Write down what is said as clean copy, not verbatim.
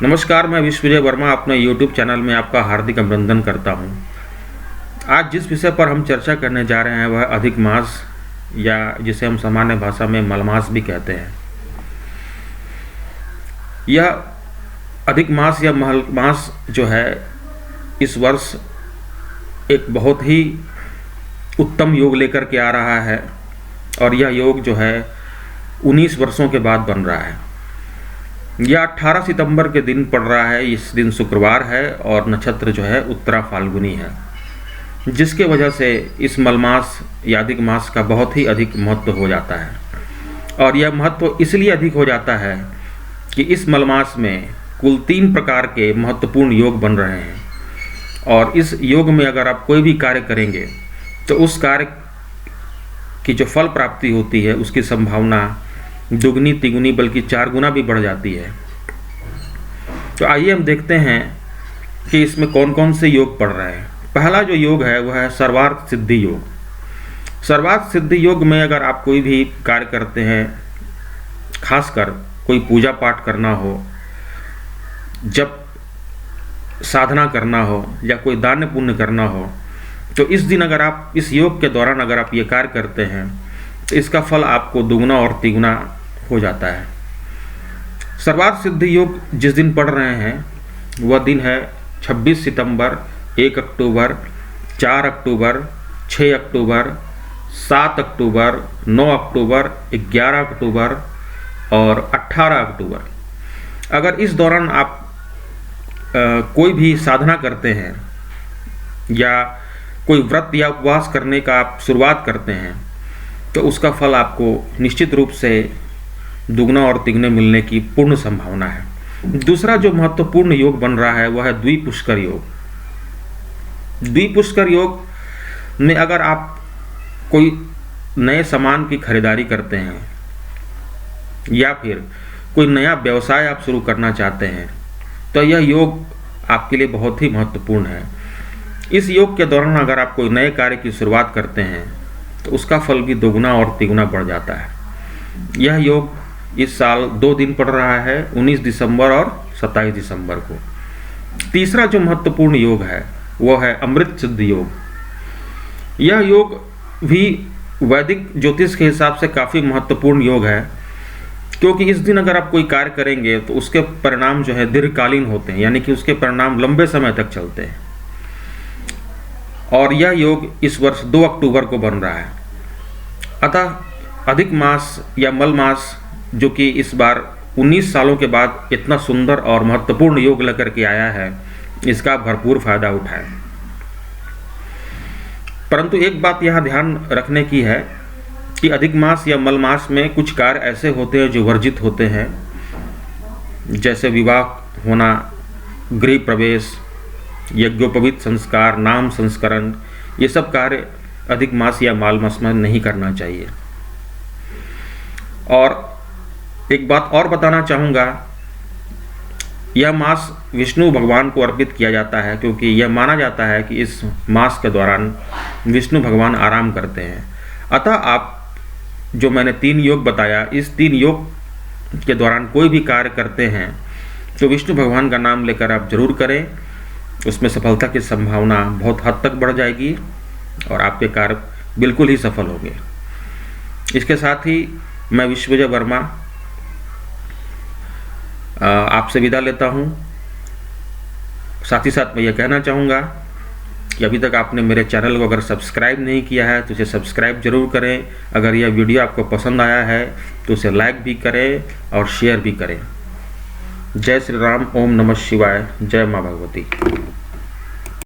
नमस्कार, मैं विश्वजय वर्मा अपने YouTube चैनल में आपका हार्दिक अभिनंदन करता हूं। आज जिस विषय पर हम चर्चा करने जा रहे हैं वह अधिक मास या जिसे हम सामान्य भाषा में मलमास भी कहते हैं। यह अधिक मास या मलमास जो है इस वर्ष एक बहुत ही उत्तम योग लेकर के आ रहा है और यह योग जो है 19 वर्षों के बाद बन रहा है। यह 18 सितंबर के दिन पड़ रहा है। इस दिन शुक्रवार है और नक्षत्र जो है उत्तरा फाल्गुनी है, जिसके वजह से इस मलमास या अधिक मास का बहुत ही अधिक महत्व हो जाता है। और यह महत्व इसलिए अधिक हो जाता है कि इस मलमास में कुल 3 प्रकार के महत्वपूर्ण योग बन रहे हैं और इस योग में अगर आप कोई भी कार्य करेंगे तो उस कार्य की जो फल प्राप्ति होती है उसकी संभावना दुगनी तिगुनी बल्कि 4 गुना भी बढ़ जाती है। तो आइए हम देखते हैं कि इसमें कौन कौन से योग पड़ रहे हैं। पहला जो योग है वह है सर्वार्थ सिद्धि योग। सर्वार्थ सिद्धि योग में अगर आप कोई भी कार्य करते हैं, खासकर कोई पूजा पाठ करना हो, जब साधना करना हो या कोई दान पुण्य करना हो, तो इस दिन अगर आप इस योग के दौरान अगर आप ये कार्य करते हैं तो इसका फल आपको दुगना और तिगुना हो जाता है। सर्वार्थ सिद्धि योग जिस दिन पढ़ रहे हैं वह दिन है 26 सितंबर, 1 अक्टूबर, 4 अक्टूबर, 6 अक्टूबर, 7 अक्टूबर, 9 अक्टूबर, 11 अक्टूबर और 18 अक्टूबर। अगर इस दौरान आप कोई भी साधना करते हैं या कोई व्रत या उपवास करने का आप शुरुआत करते हैं तो उसका फल आपको निश्चित रूप से दुगना और तिगुने मिलने की पूर्ण संभावना है। दूसरा जो महत्वपूर्ण योग बन रहा है वह है द्विपुष्कर योग। द्विपुष्कर योग में अगर आप कोई नए सामान की खरीदारी करते हैं या फिर कोई नया व्यवसाय आप शुरू करना चाहते हैं तो यह योग आपके लिए बहुत ही महत्वपूर्ण है। इस योग के दौरान अगर आप कोई नए कार्य की शुरुआत करते हैं तो उसका फल भी दोगुना और तिगुना बढ़ जाता है। यह योग इस साल 2 दिन पड़ रहा है, 19 दिसंबर और 27 दिसंबर को। तीसरा जो महत्वपूर्ण योग है वह है अमृत सिद्धि योग। यह योग भी वैदिक ज्योतिष के हिसाब से काफ़ी महत्वपूर्ण योग है, क्योंकि इस दिन अगर आप कोई कार्य करेंगे तो उसके परिणाम जो है दीर्घकालीन होते हैं, यानी कि उसके परिणाम लंबे समय तक चलते हैं। और यह योग इस वर्ष 2 अक्टूबर को बन रहा है। अतः अधिक मास या मल मास जो कि इस बार 19 सालों के बाद इतना सुंदर और महत्वपूर्ण योग लेकर के आया है, इसका भरपूर फायदा उठाएं। परंतु एक बात यहाँ ध्यान रखने की है कि अधिक मास या मल मास में कुछ कार्य ऐसे होते हैं जो वर्जित होते हैं, जैसे विवाह होना, गृह प्रवेश, यज्ञोपवीत संस्कार, नाम संस्करण, ये सब कार्य अधिक मास या माल मास में नहीं करना चाहिए। और एक बात और बताना चाहूँगा, यह मास विष्णु भगवान को अर्पित किया जाता है, क्योंकि यह माना जाता है कि इस मास के दौरान विष्णु भगवान आराम करते हैं। अतः आप जो मैंने 3 योग बताया, इस 3 योग के दौरान कोई भी कार्य करते हैं तो विष्णु भगवान का नाम लेकर आप जरूर करें। उसमें सफलता की संभावना बहुत हद तक बढ़ जाएगी और आपके कार्य बिल्कुल ही सफल होंगे। इसके साथ ही मैं विश्वजय वर्मा आपसे विदा लेता हूं। साथ ही साथ मैं यह कहना चाहूँगा कि अभी तक आपने मेरे चैनल को अगर सब्सक्राइब नहीं किया है तो इसे सब्सक्राइब जरूर करें। अगर यह वीडियो आपको पसंद आया है तो उसे लाइक भी करें और शेयर भी करें। जय श्री राम, ओम नमः शिवाय, जय माँ भगवती।